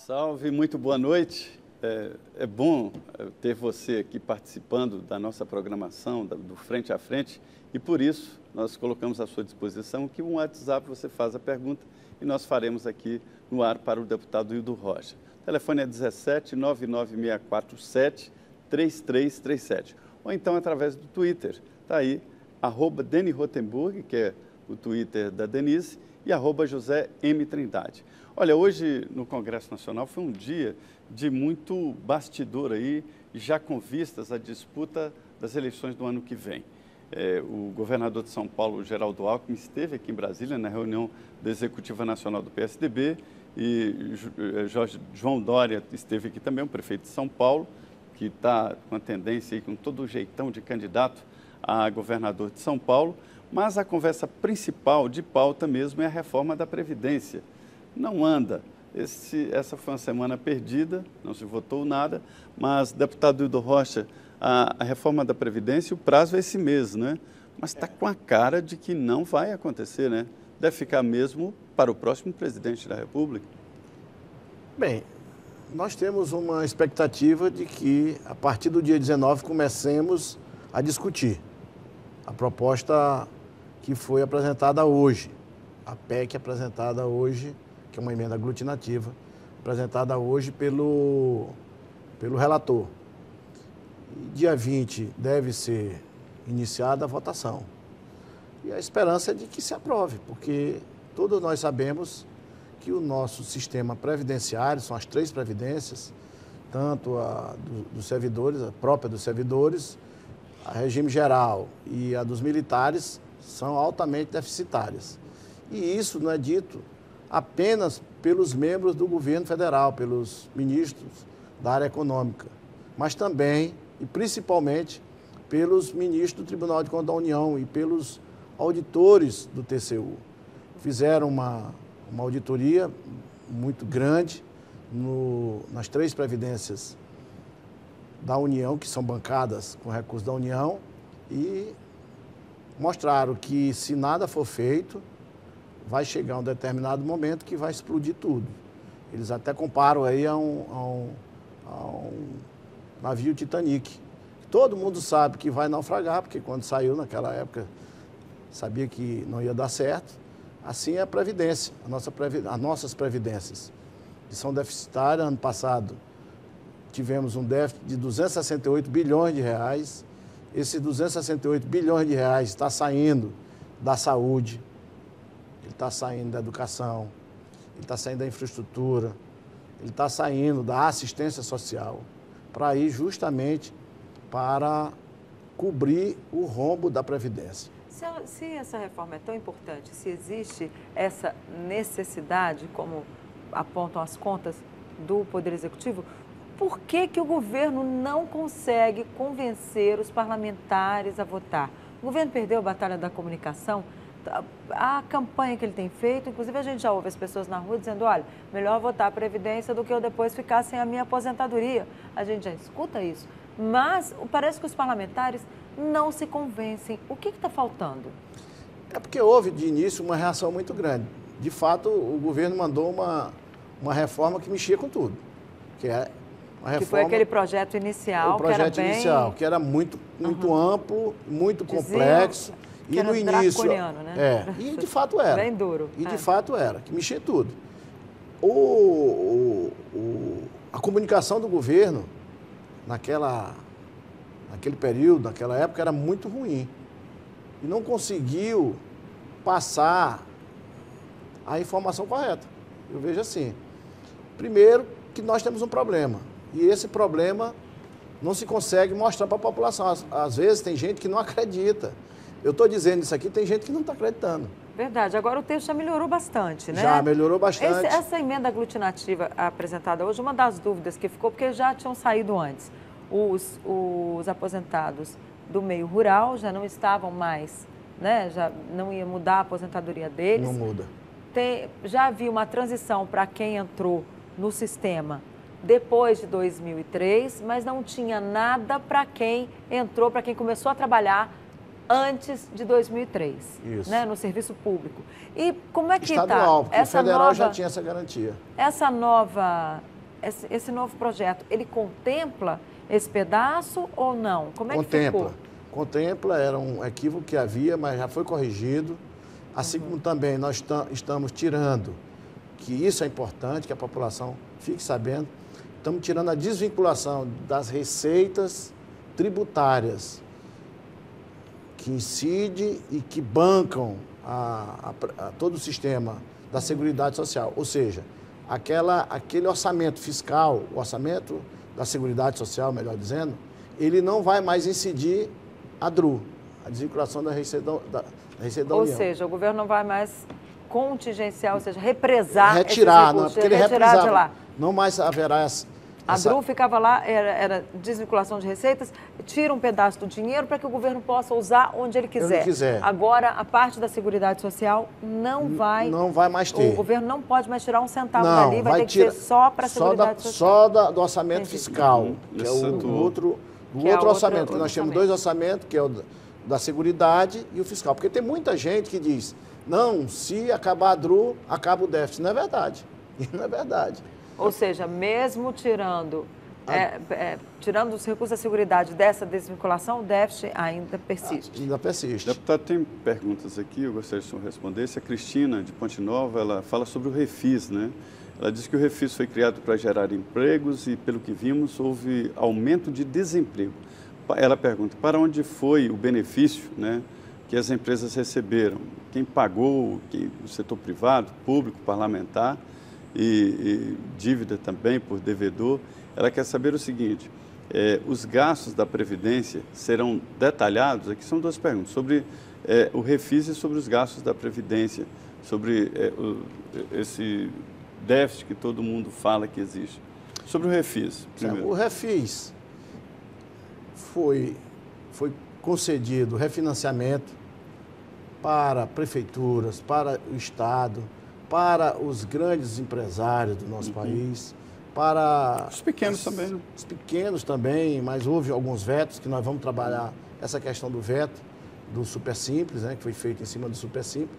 Salve, muito boa noite. É bom ter você aqui participando da nossa programação, do Frente a Frente, e por isso nós colocamos à sua disposição que um WhatsApp você faz a pergunta e nós faremos aqui no ar para o deputado Hildo Rocha. O telefone é 17 99647 3337, ou então através do Twitter. Está aí, @DeniRotenburg, que é o Twitter da Denise, e @José M. Trindade. Olha, hoje no Congresso Nacional foi um dia de muito bastidor aí, já com vistas à disputa das eleições do ano que vem. O governador de São Paulo, Geraldo Alckmin, esteve aqui em Brasília na reunião da Executiva Nacional do PSDB e João Dória esteve aqui também, o prefeito de São Paulo, que está com a tendência aí, com todo o jeitão de candidato a governador de São Paulo, mas a conversa principal de pauta mesmo é a reforma da Previdência. Não anda. Essa foi uma semana perdida, não se votou nada, mas, deputado Hildo Rocha, a reforma da Previdência, o prazo é esse mês, né? Mas está com a cara de que não vai acontecer, né? Deve ficar mesmo para o próximo presidente da República. Bem, nós temos uma expectativa de que, a partir do dia 19, comecemos a discutir a proposta que foi apresentada hoje, a PEC apresentada hoje, que é uma emenda aglutinativa, apresentada hoje pelo relator. E dia 20 deve ser iniciada a votação. E a esperança é de que se aprove, porque todos nós sabemos que o nosso sistema previdenciário, são as 3 previdências, tanto a dos servidores, a própria dos servidores, a regime geral e a dos militares, são altamente deficitárias. E isso não é dito apenas pelos membros do governo federal, pelos ministros da área econômica, mas também e principalmente pelos ministros do Tribunal de Contas da União e pelos auditores do TCU. Fizeram uma auditoria muito grande nas 3 previdências da União, que são bancadas com recursos da União, e mostraram que, se nada for feito, vai chegar um determinado momento que vai explodir tudo. Eles até comparam aí a um navio Titanic. Todo mundo sabe que vai naufragar, porque quando saiu naquela época, sabia que não ia dar certo. Assim é a Previdência, as nossas previdências, que são deficitárias. Ano passado tivemos um déficit de 268 bilhões de reais. Esses 268 bilhões de reais está saindo da saúde, ele está saindo da educação, ele está saindo da infraestrutura, ele está saindo da assistência social, para ir justamente para cobrir o rombo da Previdência. Se essa reforma é tão importante, se existe essa necessidade, como apontam as contas do Poder Executivo, por que o governo não consegue convencer os parlamentares a votar? O governo perdeu a batalha da comunicação, a campanha que ele tem feito, inclusive a gente já ouve as pessoas na rua dizendo, olha, melhor votar a Previdência do que eu depois ficar sem a minha aposentadoria. A gente já escuta isso, mas parece que os parlamentares não se convencem. O que está faltando? É porque houve, de início, uma reação muito grande. De fato, o governo mandou uma reforma que mexia com tudo, que é uma reforma, que foi aquele projeto inicial, que era muito amplo, muito complexo. E no início, né? E de fato era. Bem duro. E de fato era, que mexia tudo. A comunicação do governo naquele período, naquela época, era muito ruim. E não conseguiu passar a informação correta. Eu vejo assim. Primeiro, que nós temos um problema. E esse problema não se consegue mostrar para a população. Às vezes tem gente que não acredita. Eu estou dizendo isso aqui, tem gente que não está acreditando. Verdade. Agora o texto já melhorou bastante, né? Já melhorou bastante. Essa emenda aglutinativa apresentada hoje, uma das dúvidas que ficou, porque já tinham saído antes. Os aposentados do meio rural já não estavam mais, né? Já não ia mudar a aposentadoria deles. Não muda. Já havia uma transição para quem entrou no sistema depois de 2003, mas não tinha nada para quem entrou, para quem começou a trabalhar antes de 2003, né, no serviço público. E como é que está? Estadual, porque o federal já tinha essa garantia. Essa nova esse novo projeto, ele contempla esse pedaço ou não? Como é que ficou? Contempla, era um equívoco que havia, mas já foi corrigido. Assim como também nós estamos tirando, que isso é importante, que a população fique sabendo, estamos tirando a desvinculação das receitas tributárias que incidem e que bancam a todo o sistema da Seguridade Social. Ou seja, aquele orçamento fiscal, o orçamento da Seguridade Social, melhor dizendo, ele não vai mais incidir a DRU, a desvinculação da Receita da União. Ou seja, o governo não vai mais contingenciar, ou seja, represar retirar, esses recursos, porque ele retirar de lá. Não mais haverá A DRU ficava lá, era desvinculação de receitas, tira um pedaço do dinheiro para que o governo possa usar onde ele quiser. Agora, a parte da Seguridade Social não vai mais ter. O governo não pode mais tirar um centavo dali, vai ter que ser só para a Seguridade Só Social. do orçamento fiscal, que é o outro orçamento. Nós temos dois orçamentos, que é o da Seguridade e o fiscal. Porque tem muita gente que diz, não, se acabar a DRU, acaba o déficit. Não é verdade. Não é verdade. Ou seja, mesmo tirando os recursos da Seguridade dessa desvinculação, o déficit ainda persiste. Ainda persiste. Deputado, tem perguntas aqui, eu gostaria de o senhor respondesse. A Cristina, de Ponte Nova, ela fala sobre o Refis, né? Ela diz que o Refis foi criado para gerar empregos e, pelo que vimos, houve aumento de desemprego. Ela pergunta, para onde foi o benefício, né, que as empresas receberam? Quem pagou? O setor privado, público, parlamentar e dívida também por devedor. Ela quer saber o seguinte, os gastos da Previdência serão detalhados? Aqui são duas perguntas, sobre o Refis e sobre os gastos da Previdência, sobre esse déficit que todo mundo fala que existe. Sobre o Refis, primeiro. O Refis foi concedido refinanciamento para prefeituras, para o Estado, para os grandes empresários do nosso país, para... Os pequenos também, né? Os pequenos também, mas houve alguns vetos que nós vamos trabalhar essa questão do veto, do Super Simples, né, que foi feito em cima do Super Simples.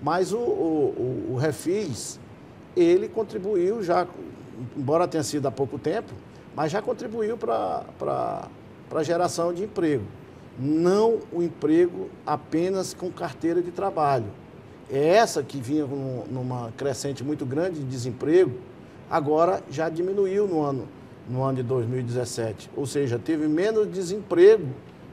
Mas o Refis, ele contribuiu já, embora tenha sido há pouco tempo, mas já contribuiu para a geração de emprego. Não o emprego apenas com carteira de trabalho. É essa que vinha numa crescente muito grande de desemprego, agora já diminuiu no ano de 2017. Ou seja, teve menos desemprego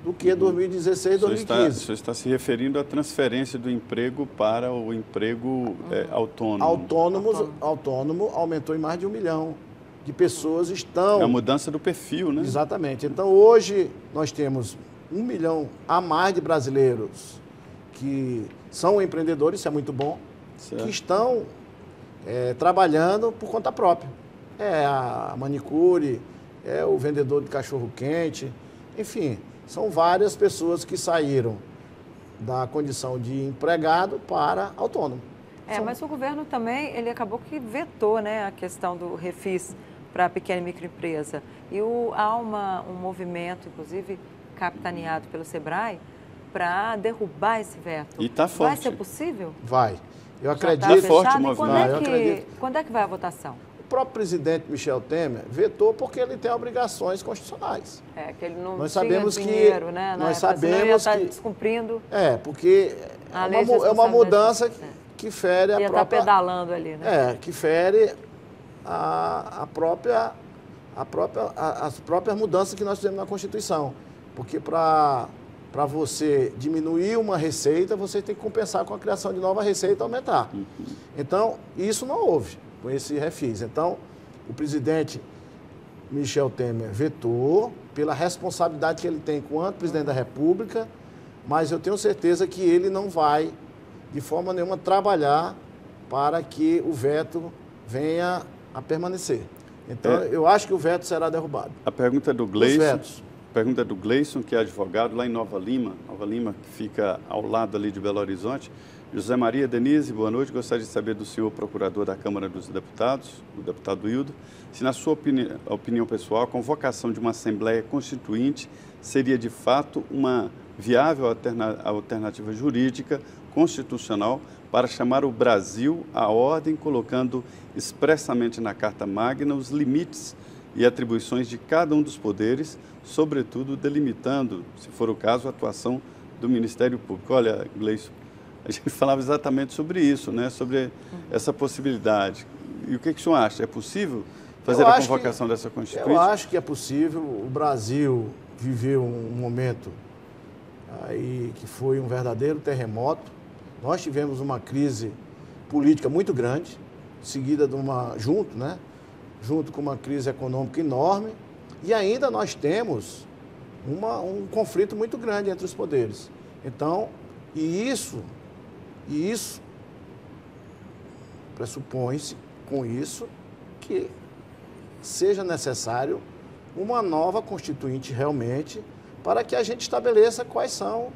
do que 2016 e 2015. O senhor está se referindo à transferência do emprego para o emprego autônomo. Autônomo aumentou em mais de 1 milhão de pessoas estão... É a mudança do perfil, né? Exatamente. Então, hoje, nós temos 1 milhão a mais de brasileiros que são empreendedores, isso é muito bom, certo, que estão trabalhando por conta própria. É a manicure, é o vendedor de cachorro-quente, enfim, são várias pessoas que saíram da condição de empregado para autônomo. Mas o governo também, ele acabou que vetou, né, a questão do Refis para a pequena e microempresa. E há um movimento, inclusive, capitaneado pelo SEBRAE, para derrubar esse veto. E está forte. Vai ser possível? Vai. Eu acredito. Está forte o movimento. Quando é que vai a votação? O próprio presidente Michel Temer vetou porque ele tem obrigações constitucionais. Que ele não nós tinha sabemos dinheiro, né? Nós sabemos ia estar descumprindo. Porque é uma mudança que fere a própria... estar pedalando ali, né? Que fere as próprias mudanças que nós fizemos na Constituição. Porque para você diminuir uma receita, você tem que compensar com a criação de nova receita e aumentar. Então, isso não houve com esse Refis. Então, o presidente Michel Temer vetou pela responsabilidade que ele tem enquanto presidente da República, mas eu tenho certeza que ele não vai, de forma nenhuma, trabalhar para que o veto venha a permanecer. Então, eu acho que o veto será derrubado. A pergunta é do Gleison, que é advogado lá em Nova Lima, que fica ao lado ali de Belo Horizonte. José Maria Denise, boa noite. Gostaria de saber do senhor procurador da Câmara dos Deputados, o deputado Hildo, se na sua opinião pessoal, a convocação de uma Assembleia Constituinte seria de fato uma viável alternativa jurídica, constitucional, para chamar o Brasil à ordem, colocando expressamente na Carta Magna os limites e atribuições de cada um dos poderes, sobretudo delimitando, se for o caso, a atuação do Ministério Público. Olha, Gleison, a gente falava exatamente sobre isso, né? Sobre essa possibilidade. E o que o senhor acha? É possível fazer a convocação dessa Constituinte? Eu acho que é possível. O Brasil viveu um momento aí que foi um verdadeiro terremoto. Nós tivemos uma crise política muito grande, seguida de junto com uma crise econômica enorme, e ainda nós temos um conflito muito grande entre os poderes. Então, isso pressupõe-se com isso que seja necessário uma nova Constituinte realmente, para que a gente estabeleça quais são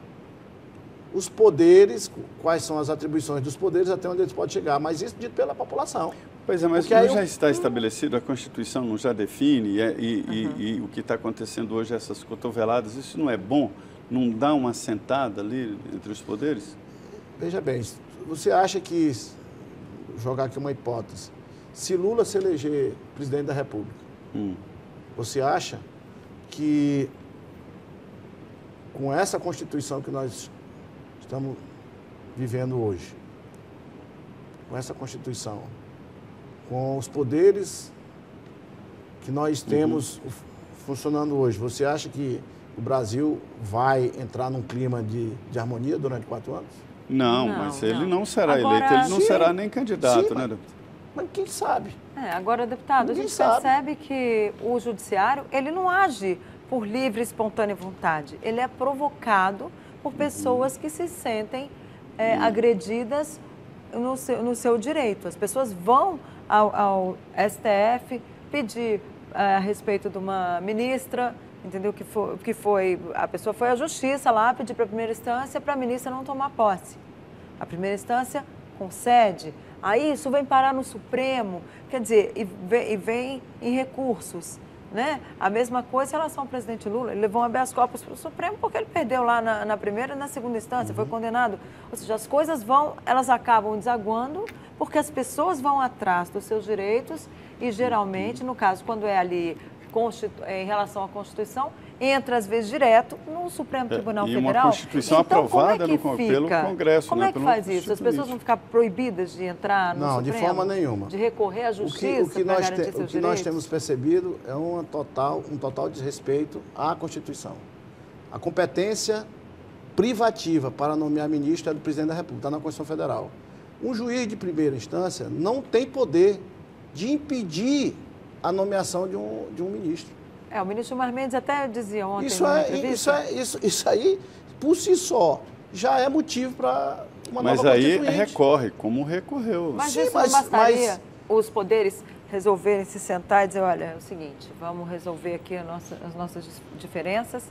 os poderes, quais são as atribuições dos poderes, até onde eles podem chegar, mas isso dito pela população. Pois é, mas não já está estabelecido, a Constituição não já define, e o que está acontecendo hoje, essas cotoveladas, isso não é bom? Não dá uma sentada ali entre os poderes? Veja bem, você acha que, jogar aqui uma hipótese, se Lula se eleger presidente da República, você acha que com essa Constituição que nós estamos vivendo hoje, com essa Constituição, com os poderes que nós temos funcionando hoje, você acha que o Brasil vai entrar num clima de harmonia durante 4 anos? Não, mas ele não será eleito, ele não será nem candidato, né, deputado? Mas quem sabe? Agora, deputado, a gente percebe que o judiciário, ele não age por livre e espontânea vontade, ele é provocado por pessoas que se sentem agredidas no seu direito. As pessoas vão ao STF pedir a respeito de uma ministra, entendeu? A pessoa foi à justiça lá pedir para a primeira instância para a ministra não tomar posse. A primeira instância concede, aí isso vem parar no Supremo, quer dizer, e vem em recursos. Né? A mesma coisa em relação ao presidente Lula, ele levou um habeas corpus para o Supremo porque ele perdeu lá na primeira e na segunda instância, foi condenado. Ou seja, as coisas elas acabam desaguando porque as pessoas vão atrás dos seus direitos e geralmente, no caso, quando é ali em relação à Constituição, entra às vezes direto no Supremo Tribunal Federal. E uma Constituição aprovada pelo Congresso. Como é que faz isso? As pessoas vão ficar proibidas de entrar no Supremo? Não, de forma nenhuma. De recorrer à Justiça para garantir seus direitos? O que nós temos percebido é um total desrespeito à Constituição. A competência privativa para nomear ministro é do Presidente da República, está na Constituição Federal. Um juiz de primeira instância não tem poder de impedir a nomeação de um ministro. O ministro Gilmar Mendes até dizia ontem isso aí, por si só, já é motivo para uma nova Constituinte. Mas aí recorre, como recorreu. Mas isso não bastaria os poderes resolverem se sentar e dizer, olha, é o seguinte, vamos resolver aqui as nossas diferenças,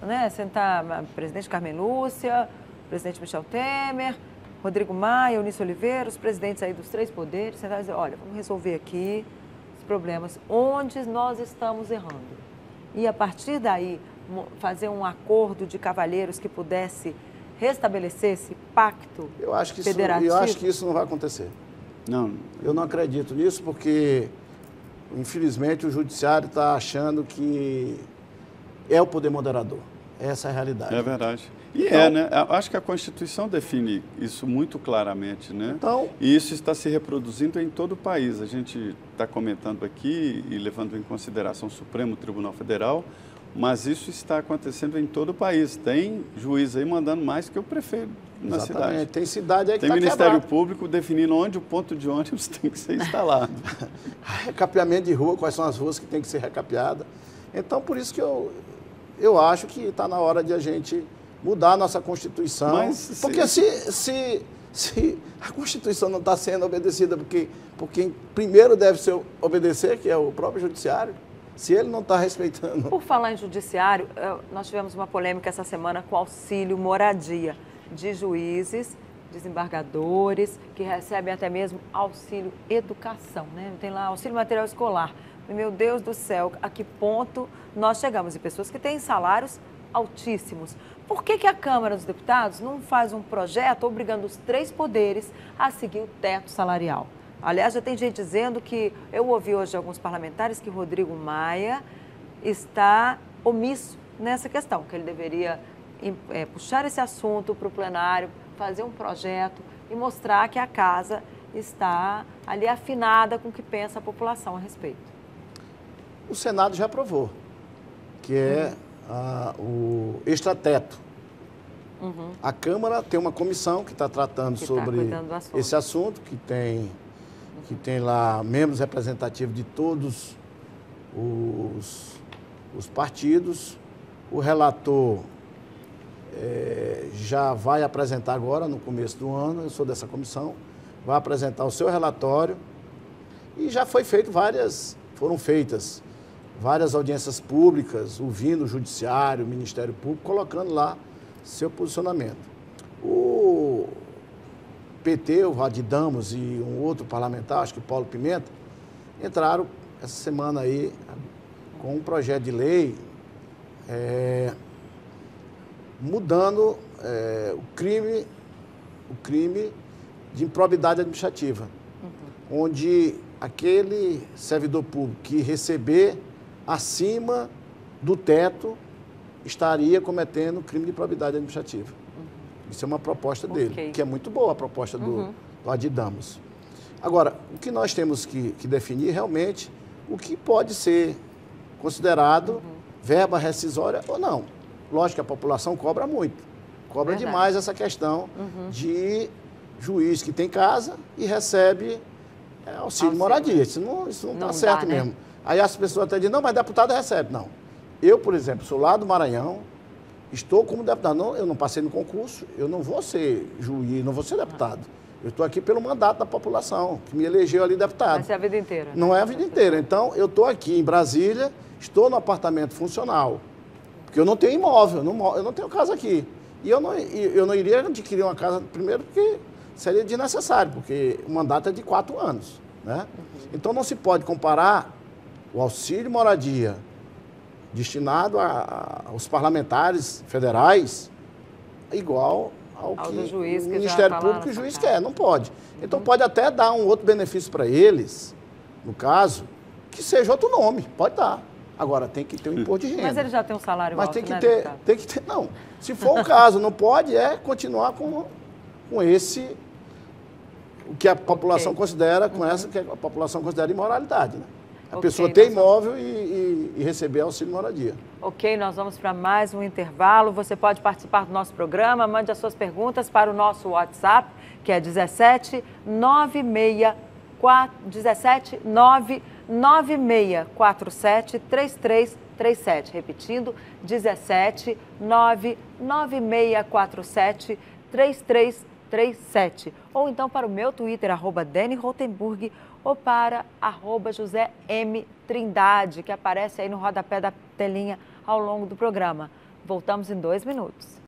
né? Sentar a presidente Carmen Lúcia, o presidente Michel Temer, Rodrigo Maia, Eunice Oliveira, os presidentes aí dos 3 poderes, sentar e dizer, olha, vamos resolver aqui problemas onde nós estamos errando. E a partir daí, fazer um acordo de cavalheiros que pudesse restabelecer esse pacto federativo. Eu acho que isso não vai acontecer. Não. Eu não acredito nisso porque, infelizmente, o judiciário está achando que é o poder moderador. Essa é a realidade. É verdade. E então, né? Acho que a Constituição define isso muito claramente, né? Então, e isso está se reproduzindo em todo o país. A gente está comentando aqui e levando em consideração o Supremo Tribunal Federal, mas isso está acontecendo em todo o país. Tem juiz aí mandando mais que o prefeito na cidade. Tem cidade aí que tem Ministério Público definindo onde o ponto de ônibus tem que ser instalado. Recapeamento de rua, quais são as ruas que tem que ser recapeadas. Então, por isso que eu acho que está na hora de a gente mudar a nossa Constituição. Porque se a Constituição não está sendo obedecida por quem primeiro deve obedecer, que é o próprio Judiciário, se ele não está respeitando... Por falar em Judiciário, nós tivemos uma polêmica essa semana com o auxílio moradia de juízes, desembargadores, que recebem até mesmo auxílio educação, né? Tem lá auxílio material escolar. Meu Deus do céu, a que ponto nós chegamos? E pessoas que têm salários altíssimos. Por que a Câmara dos Deputados não faz um projeto obrigando os 3 poderes a seguir o teto salarial? Aliás, já tem gente dizendo que, eu ouvi hoje de alguns parlamentares que Rodrigo Maia está omisso nessa questão, que ele deveria puxar esse assunto para o plenário, fazer um projeto e mostrar que a casa está ali afinada com o que pensa a população a respeito. O Senado já aprovou, que é o extrateto. A Câmara tem uma comissão que está tratando sobre esse assunto, que tem lá membros representativos de todos os partidos. O relator já vai apresentar agora, no começo do ano, eu sou dessa comissão, vai apresentar o seu relatório e já foram feitas várias audiências públicas, ouvindo o Judiciário, o Ministério Público, colocando lá seu posicionamento. O PT, o Vadi Damos e um outro parlamentar, acho que o Paulo Pimenta, entraram essa semana aí com um projeto de lei mudando o crime de improbidade administrativa, onde aquele servidor público que receber acima do teto estaria cometendo crime de improbidade administrativa. Isso é uma proposta dele, que é muito boa a proposta do Vadi Damos. Agora, o que nós temos que definir realmente o que pode ser considerado verba rescisória ou não. Lógico que a população cobra muito. Cobra demais essa questão de juiz que tem casa e recebe auxílio moradia. Isso não está certo mesmo. Aí as pessoas até dizem, não, mas deputado recebe. Não. Eu, por exemplo, sou lá do Maranhão, estou como deputado. Não, eu não passei no concurso, eu não vou ser juiz, não vou ser deputado. Eu estou aqui pelo mandato da população, que me elegeu ali deputado. Vai ser a vida inteira. Não é a vida inteira. Então, eu estou aqui em Brasília, estou no apartamento funcional, porque eu não tenho imóvel, eu não tenho casa aqui. E eu não iria adquirir uma casa, primeiro, porque seria desnecessário, porque o mandato é de 4 anos. Né? Então, não se pode comparar o auxílio moradia destinado aos parlamentares federais igual ao que o Ministério Público e o juiz quer. Não pode. Então, pode até dar um outro benefício para eles, no caso, que seja outro nome. Pode dar. Agora, tem que ter um imposto de renda. Mas ele já tem um salário alto, tem que ter, não. Se for o caso, não pode continuar com esse, o que a população considera, que a população considera imoralidade, né? A pessoa ter imóvel e receber auxílio moradia. Ok, nós vamos para mais um intervalo. Você pode participar do nosso programa, mande as suas perguntas para o nosso WhatsApp, que é 17996473337. Repetindo, 17996473337. Ou então para o meu Twitter, @DeniRotenburg, ou para @José M. Trindade, que aparece aí no rodapé da telinha ao longo do programa. Voltamos em 2 minutos.